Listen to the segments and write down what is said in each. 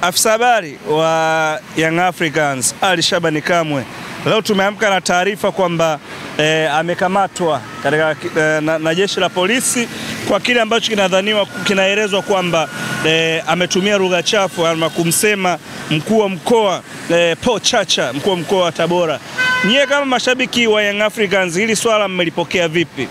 Afisa habari wa Young Africans Ally Shabani Kamwe leo tumeamka na taarifa kwamba amekamatwa katika na jeshi la polisi kwa kile ambacho kinaelezwa kwamba ametumia lugha chafu ama kumsema mkuu wa mkoa Paul Chacha, mkuu wa mkoa wa Tabora. Nyie kama mashabiki wa Young Africans hili swala mmelipokea vipi?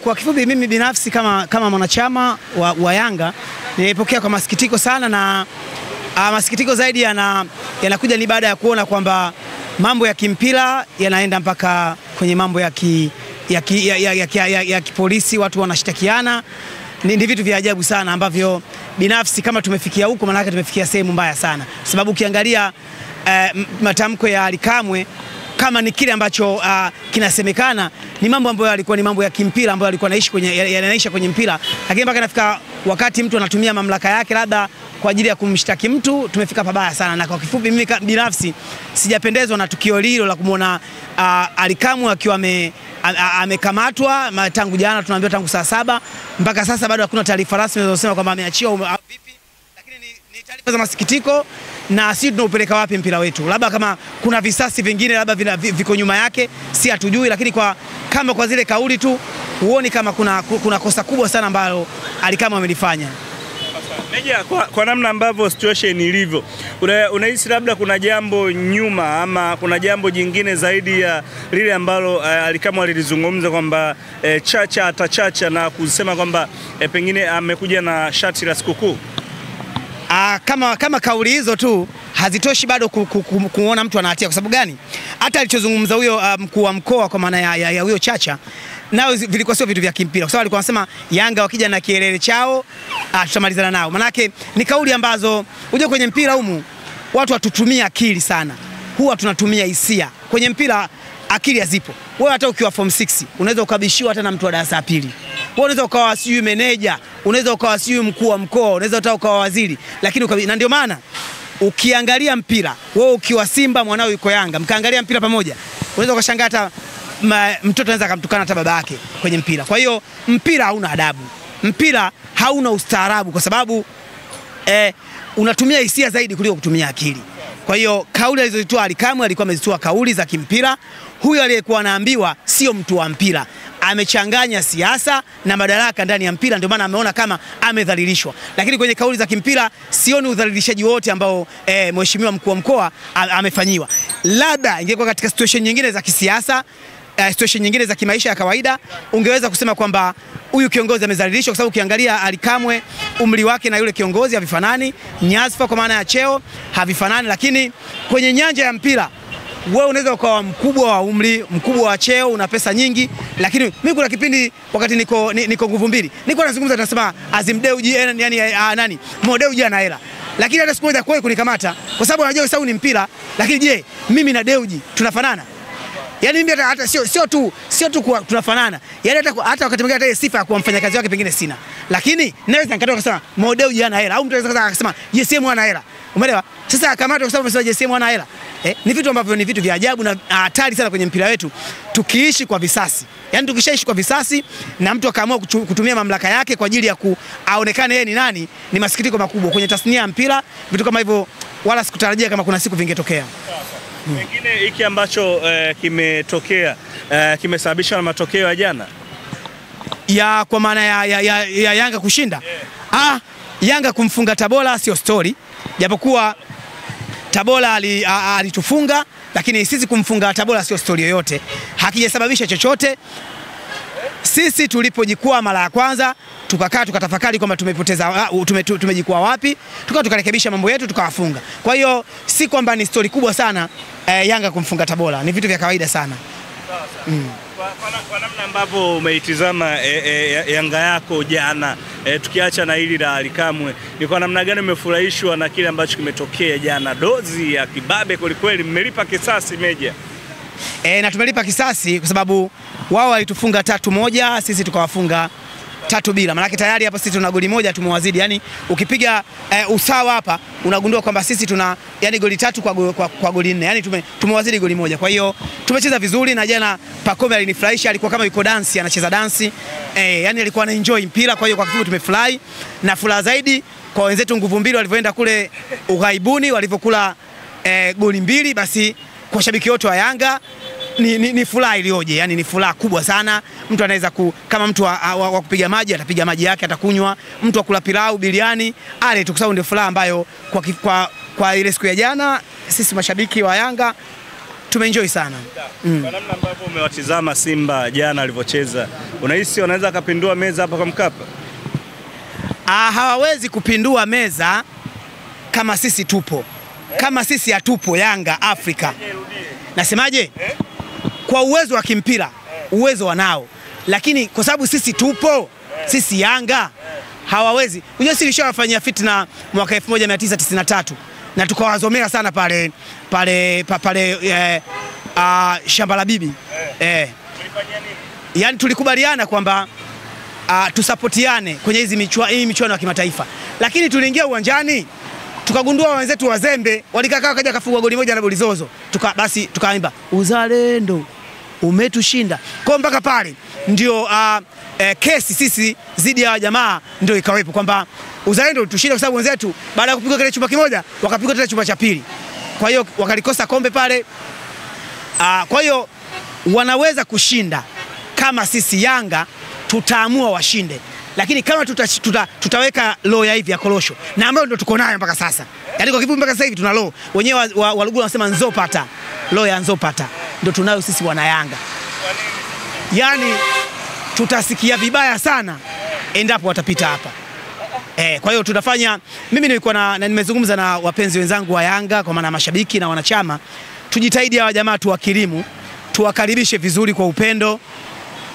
Kwa kifupi mimi binafsi kama mwanachama wa Yanga nilipokea kwa masikitiko sana, na masikitiko zaidi yanakuja ni baada ya kuona kwamba mambo ya kimpira yanaenda mpaka kwenye mambo ya kipolisi, watu wanashtakiana. Ni vitu vya ajabu sana ambavyo binafsi kama tumefikia huko, maana tumefikia sehemu mbaya sana, sababu ukiangalia matamko ya Ally Kamwe kama ni kile ambacho kinasemekana ni mambo ambayo yalikuwa ni mambo ya kimpira ambayo alikuwa yanaisha kwenye mpira, lakini mpaka nafika wakati mtu anatumia mamlaka yake labda kwa ajili ya kumshtaki mtu, tumefika pabaya sana. Na kwa kifupi mimi binafsi sijapendezwa na tukio hilo la kumuona Ally Kamwe akiwa amekamatwa tangu jana, tunaambiwa tangu saa 7 mpaka sasa bado hakuna taarifa rasmi zinazosema kwamba ameachiwa vipi, lakini ni taarifa za masikitiko. Na sisi tunaupeleka wapi mpira wetu? Labda kama kuna visasi vingine labda viko nyuma yake, si hatujui, lakini kama kwa zile kauli tu huoni kama kuna kosa kubwa sana ambalo Ally Kamwe amelifanya. Meja, kwa namna ambavyo situation ilivyo, unahisi labda kuna jambo nyuma ama kuna jambo jingine zaidi ya lile ambalo Ally Kamwe alilizungumza kwamba Chacha atachacha na kusema kwamba pengine amekuja na shati la sikukuu? Kama kauli hizo tu hazitoshi bado kuona mtu anahatia. Kwa sababu gani? Hata alichozungumza huyo mkuu wa mkoa kwa maana ya huyo Chacha, nao vilikuwa sio vitu vya kimpira, kwa sababu alikuwa anasema Yanga wakija na kielele chao tutamalizana nao. Manake ni kauli ambazo uje kwenye mpira humu watu watutumia akili sana, huwa tunatumia hisia kwenye mpira. Akili hazipo. Wewe hata ukiwa form 6 unaweza ukabishiwa hata na mtu wa darasa la pili. Wewe unaweza ukawa siyo meneja, unaweza ukawa siyo mkuu wa mkoa, unaweza hata ukawa waziri, lakini na ndio maana ukiangalia mpira, wewe ukiwa Simba mwanao yuko Yanga, mkaangalia mpira pamoja, unaweza ukashangaa hata mtoto anaweza kumtukana hata baba yake kwenye mpira. Kwa hiyo mpira hauna adabu, mpira hauna ustaarabu, kwa sababu unatumia hisia zaidi kuliko kutumia akili. Kwa hiyo kauli alizozitoa Ally Kamwe alikuwa amezitoa kauli za kimpira. Huyo aliyekuwa anaambiwa sio mtu wa mpira, amechanganya siasa na madaraka ndani ya mpira, ndio maana ameona kama amedhalilishwa. Lakini kwenye kauli za kimpira sioni udhalilishaji wote ambao mheshimiwa mkuu wa mkoa amefanyiwa. Labda ingekuwa katika situation nyingine za kisiasa, situation nyingine za kimaisha ya kawaida, ungeweza kusema kwamba huyu kiongozi amezalilishwa, kwa sababu ukiangalia Ally Kamwe umri wake na yule kiongozi havifanani, nyasfa kwa maana ya cheo havifanani. Lakini kwenye nyanja ya mpira wewe unaweza ukawa mkubwa wa umri, mkubwa wa cheo, una pesa nyingi, lakini mimi kuna kipindi wakati niko nguvu mbili, niko nazungumza tunasema Azim Dewji nani Mo Dewji ana hela, lakini hata siku moja kwa kunikamata kwa sababu anajua sababu ni mpira. Lakini je, mimi na Dewji tunafanana? Yaani mimi hata sio tu tunafanana. Yaani hata wakati mwingine hata sifa ya kuwa mfanyakazi wake pengine sina. Lakini naweza nikatoka kusema Mo Dewji ana hela, au mtu anaweza kusema JSM ana hela. Umeelewa? Sasa kamata kwa sababu amesema JSM ana hela. Ni vitu ambavyo ni vitu vya ajabu na hatari sana kwenye mpira wetu tukiishi kwa visasi. Yaani tukishaishi kwa visasi na mtu akaamua kutumia mamlaka yake kwa ajili ya aonekane yeye ni nani, ni masikitiko makubwa kwenye tasnia ya mpira. Vitu kama hivyo wala sikutarajia kama kuna siku vingetokea. Pengine hiki ambacho kimetokea kimesababishwa na matokeo ya jana ya kwa maana ya Yanga kushinda. Yanga kumfunga Tabora sio story, japokuwa Tabora alitufunga, lakini sisi kumfunga Tabora sio story yoyote, hakijasababisha chochote. Sisi tulipojikwaa mara ya kwanza tukakaa tukatafakari kwamba tumejikwaa wapi, tukarekebisha mambo yetu tukawafunga. Kwa hiyo si kwamba ni story kubwa sana Yanga kumfunga Tabora, ni vitu vya kawaida sana. Kwa namna ambavyo umeitizama Yanga yako jana, tukiacha na hili la Ally Kamwe, ni kwa namna gani umefurahishwa na kile ambacho kimetokea jana? Dozi ya kibabe kweli, mmelipa kisasi Meja. Na tumelipa kisasi kwa sababu wao walitufunga 3-1, sisi tukawafunga 3-0. Maana tayari hapa sisi tuna goli moja tumewazidi. Yaani ukipiga usawa hapa unagundua kwamba sisi tuna goli 3 kwa goli 4. Yaani tumewazidi goli moja. Kwa hiyo tumecheza vizuri, na jana Pacome alinifurahisha, alikuwa kama yuko dance, anacheza dance. Yaani alikuwa ana enjoy mpira. Kwa hiyo kwa kifupi tumefurahi, na furaha zaidi kwa wenzetu nguvu mbili walivyoenda kule ughaibuni walivyokula goli 2, basi kwa shabiki wote wa Yanga ni furaha ilioje, yani ni furaha kubwa sana. Mtu anaweza kama mtu wa kupiga maji atapiga maji yake atakunywa, mtu wa kula pilau biriani ale tu, kwa sababu ndio furaha ambayo kwa ile siku ya jana sisi mashabiki wa Yanga tumeenjoy sana. Kwa namna ambavyo umewatizama Simba jana alivyocheza, unahisi wanaweza kupindua meza hapa kwa Mkapa? Hawawezi kupindua meza kama sisi tupo. Kama sisi hatupo Yanga Afrika. Nasemaje? Kwa uwezo wa kimpira, uwezo wanao. Lakini kwa sababu sisi tupo, sisi Yanga hawawezi. Unajua sisi tulishawafanyia fitna mwaka 1993 na tukawazomea sana pale shamba la bibi. Tulifanyia nini? Yaani tulikubaliana kwamba tusapotiane kwenye hii michuano ya kimataifa. Lakini tuliingia uwanjani tukagundua wenzetu wazembe walikakaa kaja kafungwa goli moja na Bolizozo. Basi tukaimba uzalendo umetushinda. Kwa mpaka pale ndio kesi sisi zidi ya jamaa ndio ikawepo kwamba uzalendo utushinda, kwa sababu wenzetu baada ya kupigwa kile chumba kimoja wakapigwa tena chumba cha pili. Kwa hiyo wakalikosa kombe pale. Kwa hiyo wanaweza kushinda kama sisi Yanga tutaamua washinde. Lakini kama tutaweka law ya hivi ya korosho na ambayo ndio tuko nayo mpaka sasa. Yaani kwa kifupi mpaka sasa hivi tuna law. Wenyewe Waluguru wanasema nzopata. Law ya nzopata ndio tunayo sisi wana Yanga. Yaani tutasikia vibaya sana endapo watapita hapa. Kwa hiyo tutafanya, mimi nilikuwa nimezungumza na wapenzi wenzangu wa Yanga kwa maana mashabiki na wanachama, tujitahidi hawa jamaa tuwakirimu, tuwakaribishe vizuri kwa upendo.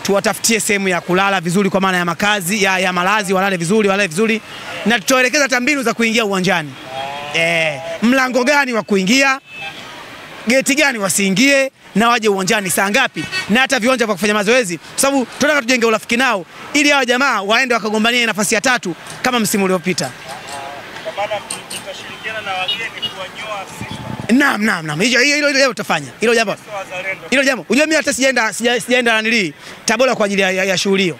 Tuwatafutie sehemu ya kulala vizuri kwa maana ya makazi ya malazi, walale vizuri na tutaelekeza hata mbinu za kuingia uwanjani. Mlango gani wa kuingia, geti gani wasiingie, na waje uwanjani saa ngapi, na hata viwanja vya kufanya mazoezi, kwa sababu tunataka tujenge urafiki nao ili hao jamaa waende wakagombania nafasi ya 3 kama msimu uliopita. Kwa maana tutashirikiana na wageni kuwanyoa Simba. Naam. Hilo leo tutafanya. Hilo jambo. Unajua mimi hata sijaenda nanili Tabora kwa ajili ya shughuli hiyo.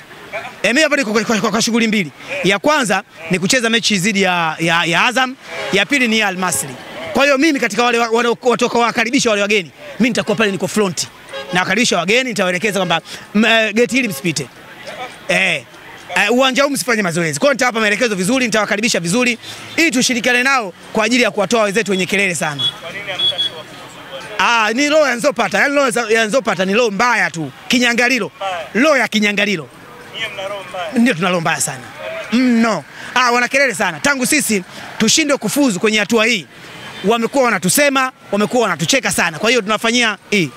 Mimi hapa niko kwa shughuli mbili. Ya kwanza ni kucheza mechi dhidi ya Azam, ya pili ni Al Masry. Kwa hiyo mimi katika wale watoka wakaribisha wale wageni, mimi nitakuwa pale niko front. Na wakaribisha wageni, nitawaelekeza kwamba geti hili msipite. Uwanja huu msifanye mazoezi. Kwa hiyo nitawapa maelekezo vizuri, nitawakaribisha vizuri ili tushirikiane nao kwa ajili ya kuwatoa wenzetu wenye kelele sana. Kwa nini hamtaki wafuzu? Ni roho ya nzopata. Yaani roho ya nzopata ni roho mbaya tu. Kinyangalilo. Roho ya kinyangalilo. Nyie mna roho mbaya. Ndio tuna roho mbaya sana. No. Wana kelele sana. Tangu sisi tushindwe kufuzu kwenye hatua hii, wamekuwa wanatusema, wamekuwa wanatucheka sana. Kwa hiyo tunafanyia hii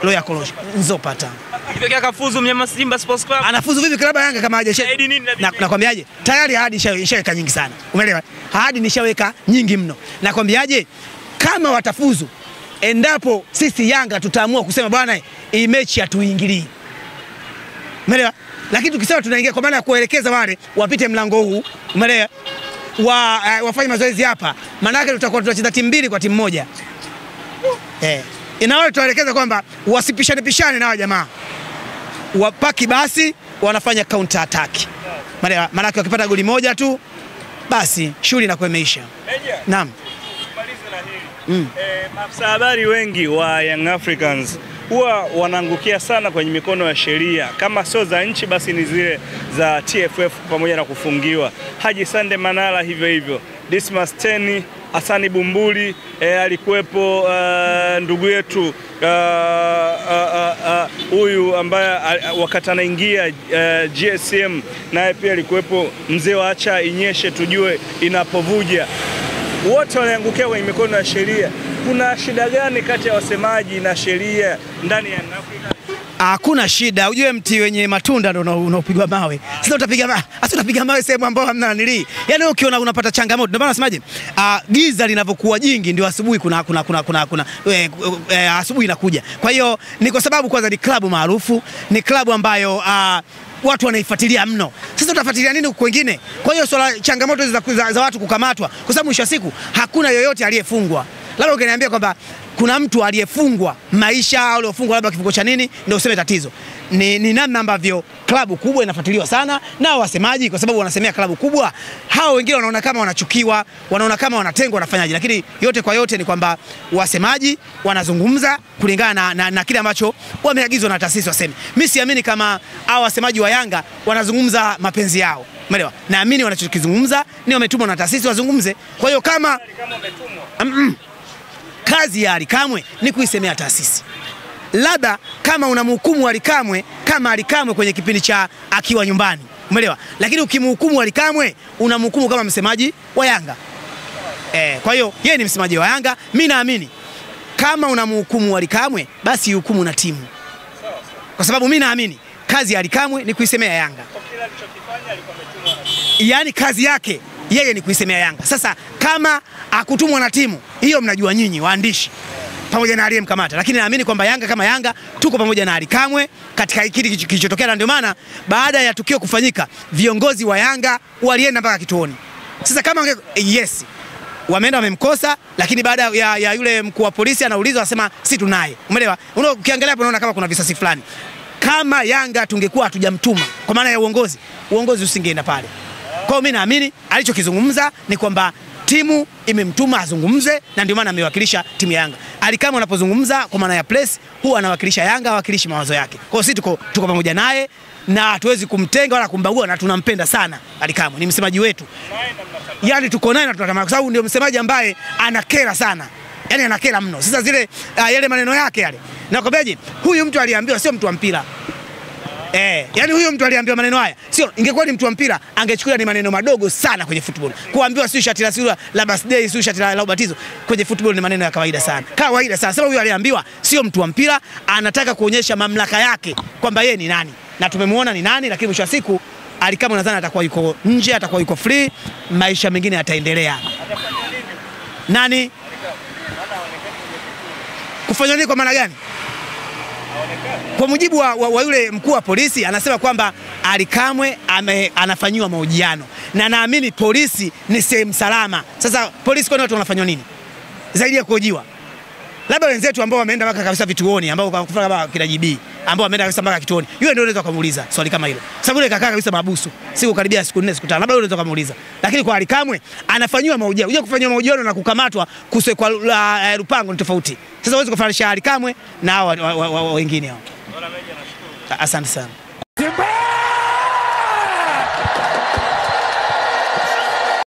roho ya korosho nzopata. Ikitokea kafuzu mnyama Simba Sports Club, anafuzu vipi klabu ya Yanga kama hajashika? Nakwambiaje? Tayari ahadi nishaweka nyingi sana. Umeelewa? Ahadi nishaweka nyingi mno. Nakwambiaje? Kama watafuzu, endapo sisi Yanga tutaamua kusema bwana hii mechi hatuingilii. Umeelewa? Lakini tukisema tunaingia kwa maana ya kuelekeza wale wapite mlango huu, umeelewa? Wafanye mazoezi hapa. Maana yake tutakuwa tunacheza timu mbili kwa timu moja. Inaona tuelekeza kwamba wasipishane na jamaa. Wapaki basi wanafanya counter attack. Maana yake wakipata goli moja tu basi shughuli inakuwa imeisha. Naam. Tumalize na hili. Maafisa habari wengi wa Young Africans huwa wanaangukia sana kwenye mikono ya sheria, kama sio za nchi basi ni zile za TFF pamoja na kufungiwa. Haji Sande Manara hivyo. Dismas Teni, Hasani Bumbuli, alikuwepo ndugu yetu huyu ambaye wakati anaingia GSM naye pia alikuwepo, mzee wa acha inyeshe tujue inapovuja. Wote wanaangukia kwenye mikono ya sheria. Kuna shida gani kati ya wasemaji na sheria ndani ya Afrika? Hakuna shida. Ujue mti wenye matunda ndio unaopigwa mawe. Sasa utapiga mawe sehemu ambayo hamna nili. Yaani ukiona unapata changamoto. Ndio maana nasemaje? Giza linavyokuwa jingi ndio asubuhi asubuhi inakuja. Kwa hiyo ni kwa sababu kwanza ni klabu maarufu, ni klabu ambayo watu wanaifuatilia mno. Sasa utafuatilia nini huko kwingine? Kwa hiyo swala changamoto hizo za watu kukamatwa, kwa sababu mwisho wa siku hakuna yoyote aliyefungwa. Labda ukiniambia kwamba kuna mtu aliyefungwa maisha au aliyefungwa labda kifungo cha nini ndio useme tatizo. ni namna ambavyo klabu kubwa inafuatiliwa sana na wasemaji, kwa sababu wanasemea klabu kubwa. Hao wengine wanaona kama wanachukiwa, wanaona kama wanatengwa, wanafanyaje, lakini yote kwa yote ni kwamba wasemaji wanazungumza kulingana na kile ambacho wameagizwa na taasisi waseme. Mimi siamini kama hao wasemaji wa Yanga wanazungumza mapenzi yao. Umeelewa? Naamini wanachokizungumza ni wametumwa na taasisi wazungumze. Kwa hiyo kama kazi ya Ally Kamwe ni kuisemea taasisi. Labda kama unamhukumu Ally Kamwe kama Ally Kamwe kwenye kipindi cha akiwa nyumbani. Umeelewa? Lakini ukimhukumu Ally Kamwe unamhukumu kama msemaji wa Yanga. Kwa hiyo yeye ni msemaji wa Yanga. Mimi naamini kama unamhukumu Ally Kamwe basi hukumu na timu. Kwa sababu mimi naamini kazi ya Ally Kamwe ni kuisemea Yanga. Yaani kazi yake yeye ni kuisemea Yanga. Sasa kama akutumwa na timu, hiyo mnajua nyinyi waandishi pamoja na aliyemkamata. Lakini naamini kwamba Yanga kama Yanga tuko pamoja na Ally Kamwe katika hiki kilichotokea, na ndio maana baada ya tukio kufanyika viongozi wa Yanga walienda mpaka kituoni. Sasa kama yes wameenda wamemkosa, lakini baada ya yule mkuu wa polisi anaulizwa anasema si tunaye. Umeelewa? Ukiangalia hapo unaona kama kuna visasi fulani. Kama Yanga tungekuwa hatujamtuma kwa maana ya uongozi usingeenda pale. Kwa hiyo mimi naamini alichokizungumza ni kwamba timu imemtuma azungumze, na ndio maana amewakilisha timu ya Yanga. Ally Kamwe anapozungumza kwa maana ya press huwa anawakilisha Yanga, awakilishi mawazo yake. Kwa hiyo sisi tuko pamoja naye na hatuwezi kumtenga wala kumbagua, na tunampenda sana Ally Kamwe, ni msemaji wetu. Yaani tuko naye na tunatamani, kwa sababu ndio msemaji ambaye anakera sana. Yaani anakera mno. Sasa zile yale maneno yake yale. Nakwambiaje? Huyu mtu aliambiwa sio mtu wa mpira. Yaani huyo mtu aliambiwa maneno haya. Sio, ingekuwa ni mtu wa mpira angechukulia ni maneno madogo sana kwenye football. Kuambiwa sio shati la birthday, sio shati la ubatizo, kwenye football ni maneno ya kawaida sana. Kawaida sana. Sasa huyo aliambiwa sio mtu wa mpira, anataka kuonyesha mamlaka yake kwamba yeye ni nani. Na tumemuona ni nani, lakini mwisho wa siku Ally Kamwe nadhani atakuwa yuko nje, atakuwa yuko free, maisha mengine yataendelea. Nani? Kufanya nini kwa maana gani? Kwa mujibu wa yule mkuu wa polisi anasema kwamba Ally Kamwe anafanyiwa mahojiano, na naamini polisi ni sehemu salama. Sasa polisi kwani watu wanafanywa nini zaidi ya kuhojiwa? Labda wenzetu ambao wameenda mpaka kabisa vituoni, ambao kufanya kama kina JB, ambao wameenda kabisa mpaka kituoni, yule ndio unaweza kumuuliza swali kama hilo, sababu yule kakaa kabisa mahabusu siku karibia siku 4 siku 5, labda yule unaweza kumuuliza. Lakini kwa Ally Kamwe anafanyiwa mahojiano. Unajua kufanywa mahojiano na kukamatwa kusekwa Lupango ni tofauti. Sasa huwezi kufananisha Ally Kamwe na hao wengine hao. Asante sana.